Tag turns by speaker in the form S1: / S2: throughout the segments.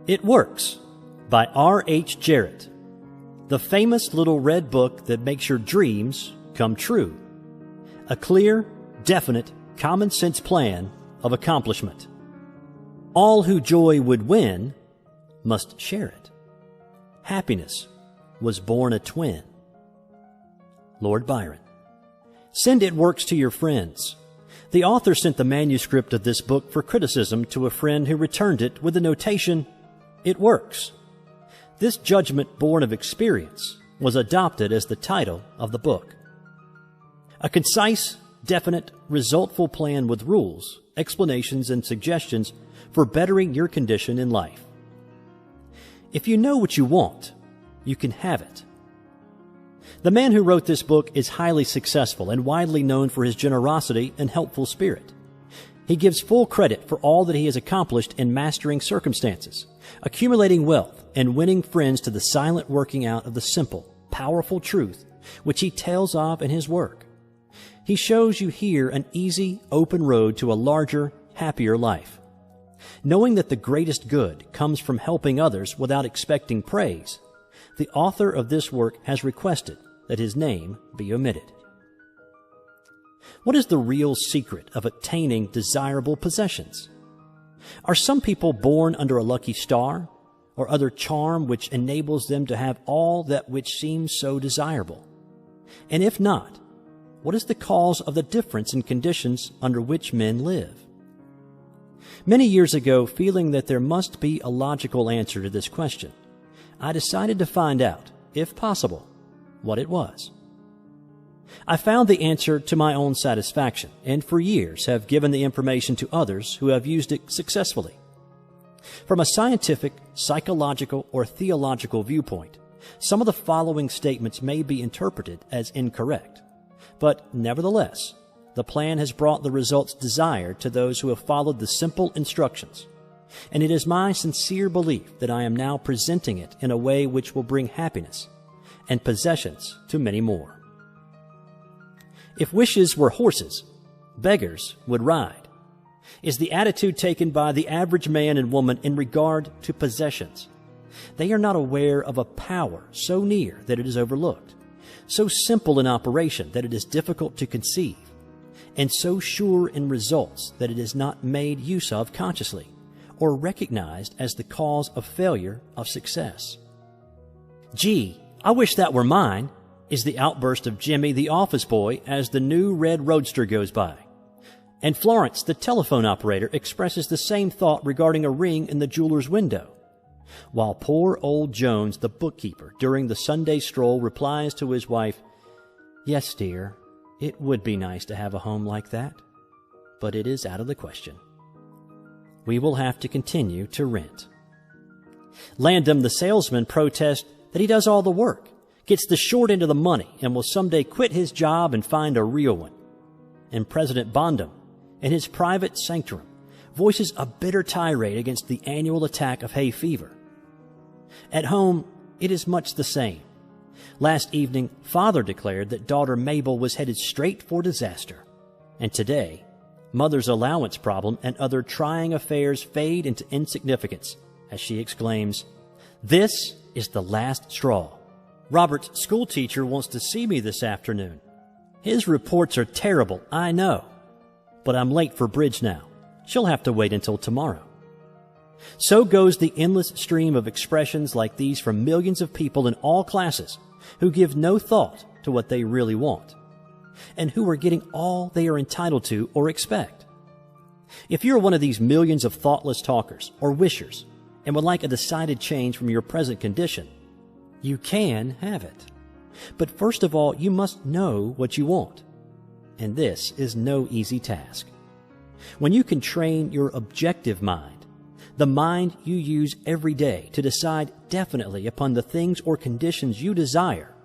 S1: It Works by R.H. Jarrett, the famous little red book that makes your dreams come true. A clear, definite, common-sense plan of accomplishment. All who joy would win must share it. Happiness was born a twin. Lord Byron. Send It Works to your friends. The author sent the manuscript of this book for criticism to a friend who returned it with the notation, "It works." This judgment born of experience was adopted as the title of the book. A concise, definite, resultful plan with rules, explanations, and suggestions for bettering your condition in life. If you know what you want, you can have it. The man who wrote this book is highly successful and widely known for his generosity and helpful spirit. He gives full credit for all that he has accomplished in mastering circumstances, accumulating wealth, and winning friends to the silent working out of the simple, powerful truth which he tells of in his work. He shows you here an easy, open road to a larger, happier life. Knowing that the greatest good comes from helping others without expecting praise, the author of this work has requested that his name be omitted. What is the real secret of attaining desirable possessions? Are some people born under a lucky star, or other charm which enables them to have all that which seems so desirable? And if not, what is the cause of the difference in conditions under which men live? Many years ago, feeling that there must be a logical answer to this question, I decided to find out, if possible, what it was. I found the answer to my own satisfaction, and for years have given the information to others who have used it successfully. From a scientific, psychological, or theological viewpoint, some of the following statements may be interpreted as incorrect, but nevertheless, the plan has brought the results desired to those who have followed the simple instructions, and it is my sincere belief that I am now presenting it in a way which will bring happiness and possessions to many more. If wishes were horses, beggars would ride, is the attitude taken by the average man and woman in regard to possessions. They are not aware of a power so near that it is overlooked, so simple in operation that it is difficult to conceive, and so sure in results that it is not made use of consciously or recognized as the cause of failure of success. "Gee, I wish that were mine," is the outburst of Jimmy the office boy as the new red roadster goes by. And Florence the telephone operator expresses the same thought regarding a ring in the jeweler's window, while poor old Jones the bookkeeper during the Sunday stroll replies to his wife, "Yes, dear, it would be nice to have a home like that, but it is out of the question. We will have to continue to rent." Landum the salesman protests that he does all the work, gets the short end of the money, and will someday quit his job and find a real one. And President Bondum, in his private sanctum, voices a bitter tirade against the annual attack of hay fever. At home, it is much the same. Last evening, father declared that daughter Mabel was headed straight for disaster. And today, mother's allowance problem and other trying affairs fade into insignificance as she exclaims, "This is the last straw. Robert's schoolteacher wants to see me this afternoon. His reports are terrible, I know. But I'm late for bridge now. She'll have to wait until tomorrow." So goes the endless stream of expressions like these from millions of people in all classes who give no thought to what they really want, and who are getting all they are entitled to or expect. If you're one of these millions of thoughtless talkers or wishers and would like a decided change from your present condition, you can have it. But first of all, you must know what you want. And this is no easy task. When you can train your objective mind, the mind you use every day to decide definitely upon the things or conditions you desire,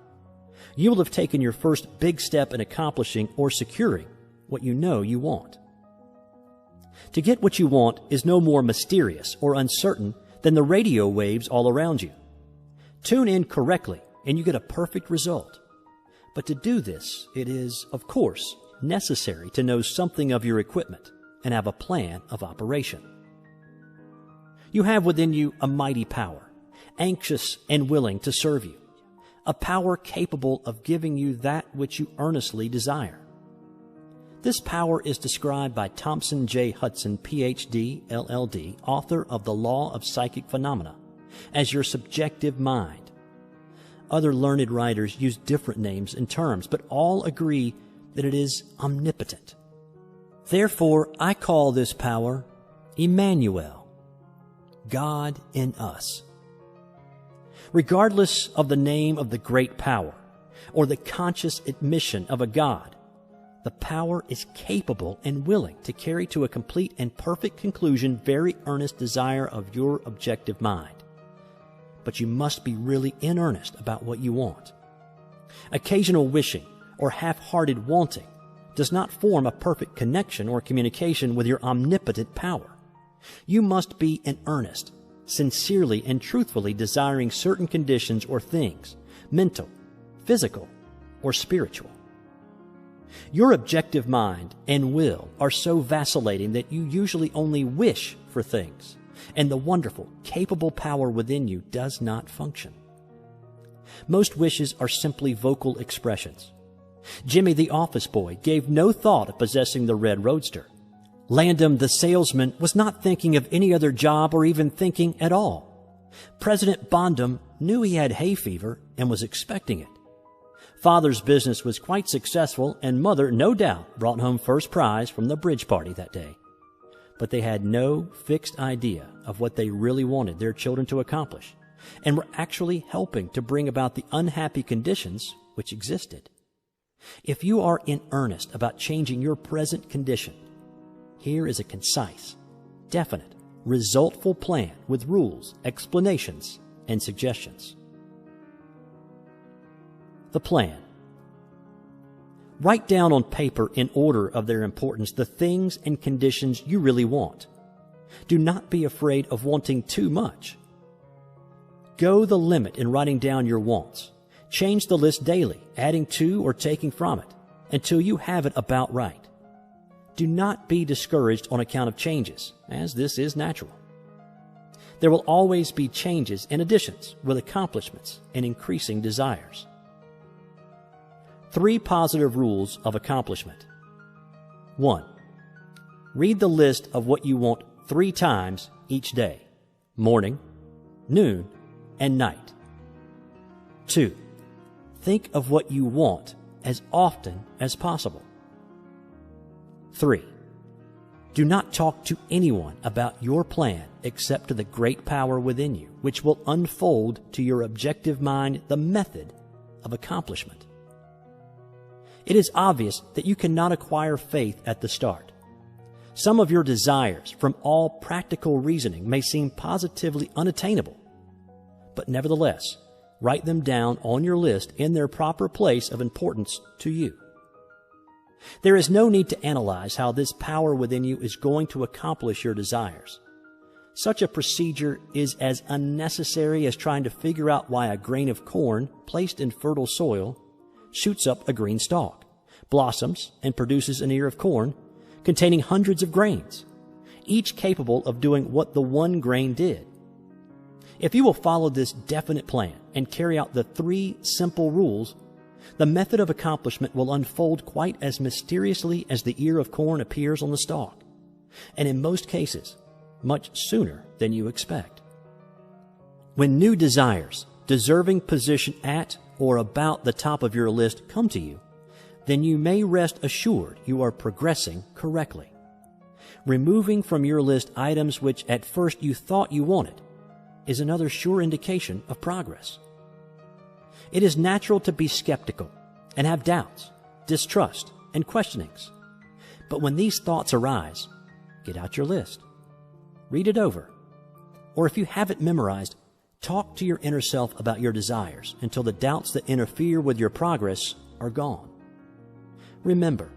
S1: you will have taken your first big step in accomplishing or securing what you know you want. To get what you want is no more mysterious or uncertain than the radio waves all around you. Tune in correctly, and you get a perfect result. But to do this, it is, of course, necessary to know something of your equipment and have a plan of operation. You have within you a mighty power, anxious and willing to serve you, a power capable of giving you that which you earnestly desire. This power is described by Thompson J. Hudson, Ph.D., LL.D., author of The Law of Psychic Phenomena, as your subjective mind. Other learned writers use different names and terms, but all agree that it is omnipotent. Therefore, I call this power Emmanuel, God in us. Regardless of the name of the great power or the conscious admission of a God, the power is capable and willing to carry to a complete and perfect conclusion very earnest desire of your objective mind. But you must be really in earnest about what you want. Occasional wishing or half-hearted wanting does not form a perfect connection or communication with your omnipotent power. You must be in earnest, sincerely and truthfully desiring certain conditions or things, mental, physical, or spiritual. Your objective mind and will are so vacillating that you usually only wish for things, and the wonderful, capable power within you does not function. Most wishes are simply vocal expressions. Jimmy the office boy gave no thought of possessing the red roadster. Landon the salesman was not thinking of any other job or even thinking at all. President Bondum knew he had hay fever and was expecting it. Father's business was quite successful, and Mother, no doubt, brought home first prize from the bridge party that day. But they had no fixed idea of what they really wanted their children to accomplish, and were actually helping to bring about the unhappy conditions which existed. If you are in earnest about changing your present condition, here is a concise, definite, resultful plan with rules, explanations, and suggestions. The plan. Write down on paper in order of their importance the things and conditions you really want. Do not be afraid of wanting too much. Go the limit in writing down your wants. Change the list daily, adding to or taking from it, until you have it about right. Do not be discouraged on account of changes, as this is natural. There will always be changes and additions with accomplishments and increasing desires. 3 positive rules of accomplishment. 1. Read the list of what you want 3 times each day, morning, noon, and night. 2. Think of what you want as often as possible. 3. Do not talk to anyone about your plan except to the great power within you, which will unfold to your objective mind the method of accomplishment. It is obvious that you cannot acquire faith at the start. Some of your desires, from all practical reasoning, may seem positively unattainable, but nevertheless, write them down on your list in their proper place of importance to you. There is no need to analyze how this power within you is going to accomplish your desires. Such a procedure is as unnecessary as trying to figure out why a grain of corn placed in fertile soil shoots up a green stalk, blossoms, and produces an ear of corn containing hundreds of grains, each capable of doing what the one grain did. If you will follow this definite plan and carry out the 3 simple rules, the method of accomplishment will unfold quite as mysteriously as the ear of corn appears on the stalk, and in most cases, much sooner than you expect. When new desires, deserving position at or about the top of your list come to you, then you may rest assured you are progressing correctly. Removing from your list items which at first you thought you wanted is another sure indication of progress. It is natural to be skeptical and have doubts, distrust, and questionings. But when these thoughts arise, get out your list. Read it over. Or if you have it memorized, talk to your inner self about your desires until the doubts that interfere with your progress are gone. Remember,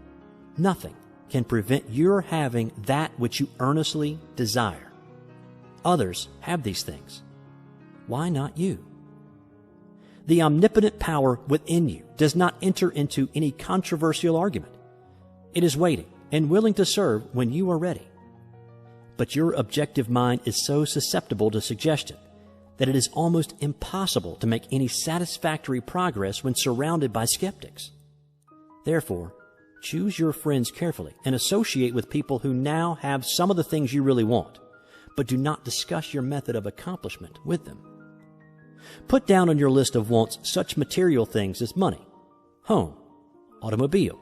S1: nothing can prevent your having that which you earnestly desire. Others have these things. Why not you? The omnipotent power within you does not enter into any controversial argument. It is waiting and willing to serve when you are ready. But your objective mind is so susceptible to suggestion that it is almost impossible to make any satisfactory progress when surrounded by skeptics. Therefore, choose your friends carefully and associate with people who now have some of the things you really want, but do not discuss your method of accomplishment with them. Put down on your list of wants such material things as money, home, automobile,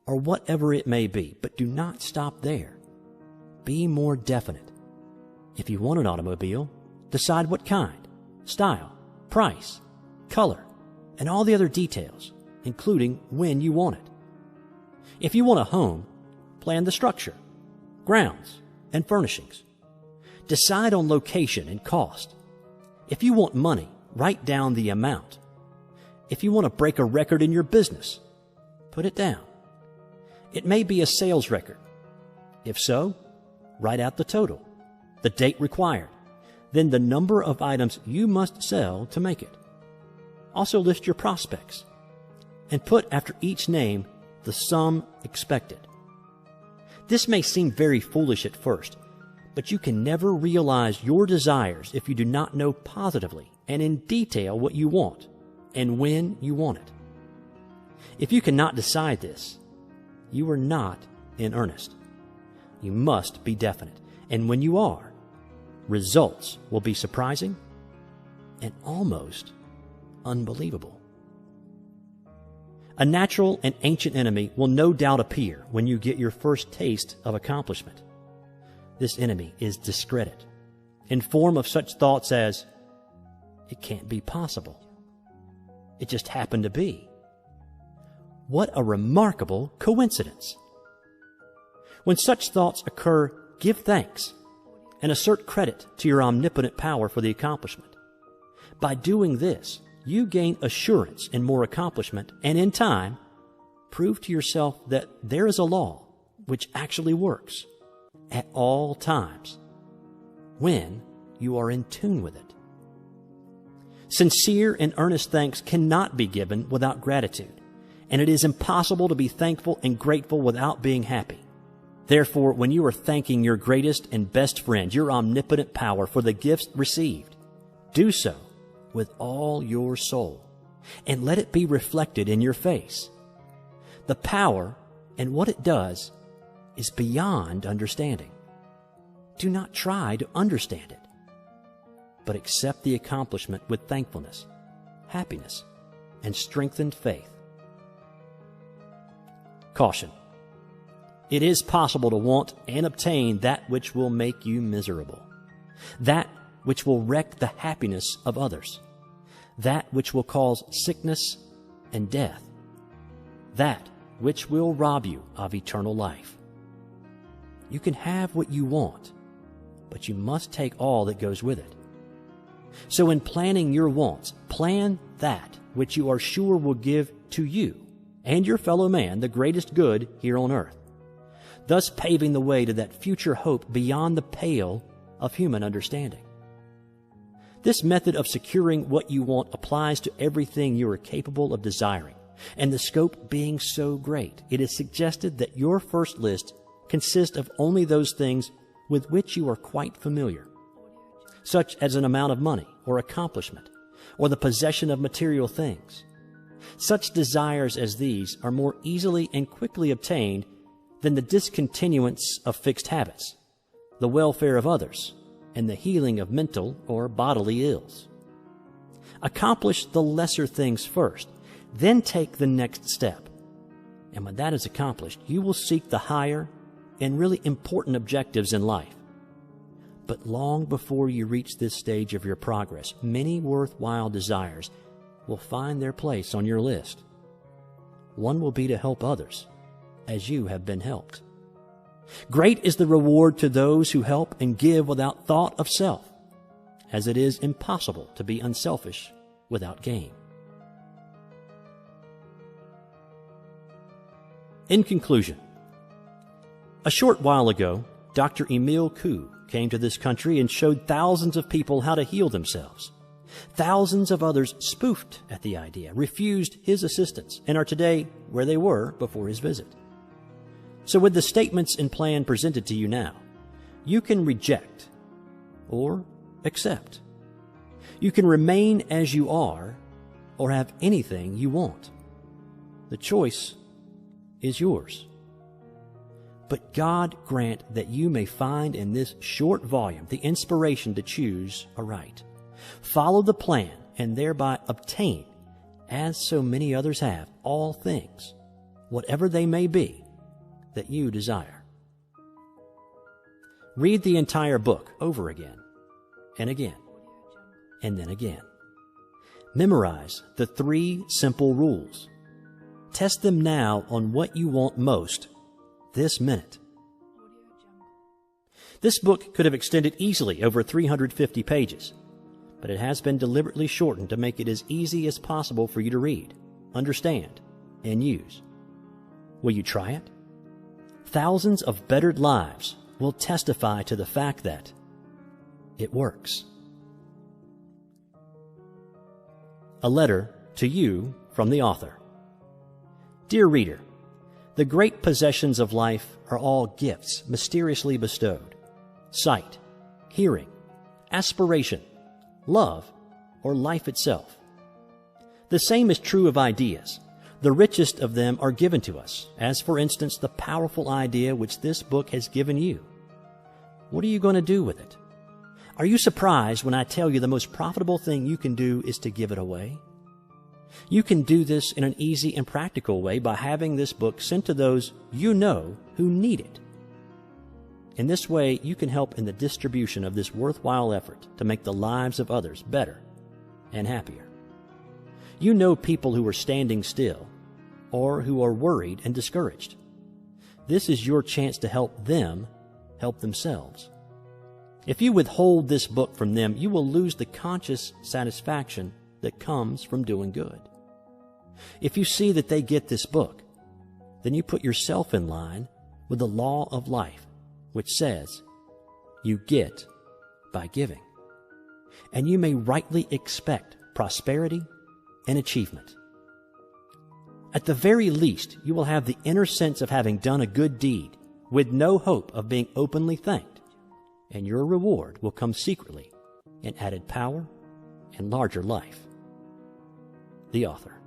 S1: or whatever it may be, but do not stop there. Be more definite. If you want an automobile, decide what kind, style, price, color, and all the other details, including when you want it. If you want a home, plan the structure, grounds, and furnishings. Decide on location and cost. If you want money, write down the amount. If you want to break a record in your business, put it down. It may be a sales record. If so, write out the total, the date required, then the number of items you must sell to make it. Also list your prospects and put after each name the sum expected. This may seem very foolish at first, but you can never realize your desires if you do not know positively and in detail what you want and when you want it. If you cannot decide this, you are not in earnest. You must be definite, and when you are, results will be surprising and almost unbelievable. A natural and ancient enemy will no doubt appear when you get your first taste of accomplishment. This enemy is discredit, in form of such thoughts as, it can't be possible. It just happened to be. What a remarkable coincidence. When such thoughts occur, give thanks and assert credit to your omnipotent power for the accomplishment. By doing this, you gain assurance in more accomplishment and in time, prove to yourself that there is a law which actually works at all times when you are in tune with it. Sincere and earnest thanks cannot be given without gratitude, and it is impossible to be thankful and grateful without being happy. Therefore, when you are thanking your greatest and best friend, your omnipotent power, for the gifts received, do so with all your soul, and let it be reflected in your face. The power and what it does is beyond understanding. Do not try to understand it, but accept the accomplishment with thankfulness, happiness, and strengthened faith. Caution. It is possible to want and obtain that which will make you miserable, that which will wreck the happiness of others, that which will cause sickness and death, that which will rob you of eternal life. You can have what you want, but you must take all that goes with it. So in planning your wants, plan that which you are sure will give to you and your fellow man the greatest good here on earth, thus paving the way to that future hope beyond the pale of human understanding. This method of securing what you want applies to everything you are capable of desiring, and the scope being so great, it is suggested that your first list consist of only those things with which you are quite familiar, such as an amount of money or accomplishment, or the possession of material things. Such desires as these are more easily and quickly obtained than the discontinuance of fixed habits, the welfare of others, and the healing of mental or bodily ills. Accomplish the lesser things first, then take the next step. And when that is accomplished, you will seek the higher and really important objectives in life. But long before you reach this stage of your progress, many worthwhile desires will find their place on your list. One will be to help others as you have been helped. Great is the reward to those who help and give without thought of self, as it is impossible to be unselfish without gain. In conclusion, a short while ago, Dr. Emile Coué came to this country and showed thousands of people how to heal themselves. Thousands of others spoofed at the idea, refused his assistance, and are today where they were before his visit. So with the statements and plan presented to you now, You can reject or accept. You can remain as you are or have anything you want. The choice is yours. But God grant that you may find in this short volume the inspiration to choose aright. Follow the plan and thereby obtain, as so many others have, all things, whatever they may be, that you desire. Read the entire book over again and again and then again. Memorize the 3 simple rules. Test them now on what you want most this minute. This book could have extended easily over 350 pages, but it has been deliberately shortened to make it as easy as possible for you to read, understand, and use. Will you try it? Thousands of bettered lives will testify to the fact that it works. A letter to you from the author. Dear reader, the great possessions of life are all gifts mysteriously bestowed. Sight, hearing, aspiration, love, or life itself. The same is true of ideas. The richest of them are given to us, as for instance the powerful idea which this book has given you. What are you going to do with it? Are you surprised when I tell you the most profitable thing you can do is to give it away? You can do this in an easy and practical way by having this book sent to those you know who need it. In this way, you can help in the distribution of this worthwhile effort to make the lives of others better and happier. You know people who are standing still or who are worried and discouraged. This is your chance to help them help themselves. If you withhold this book from them, you will lose the conscious satisfaction that comes from doing good. If you see that they get this book, then you put yourself in line with the law of life, which says, you get by giving. And you may rightly expect prosperity and achievement. At the very least, you will have the inner sense of having done a good deed with no hope of being openly thanked, and your reward will come secretly in added power and larger life. The author.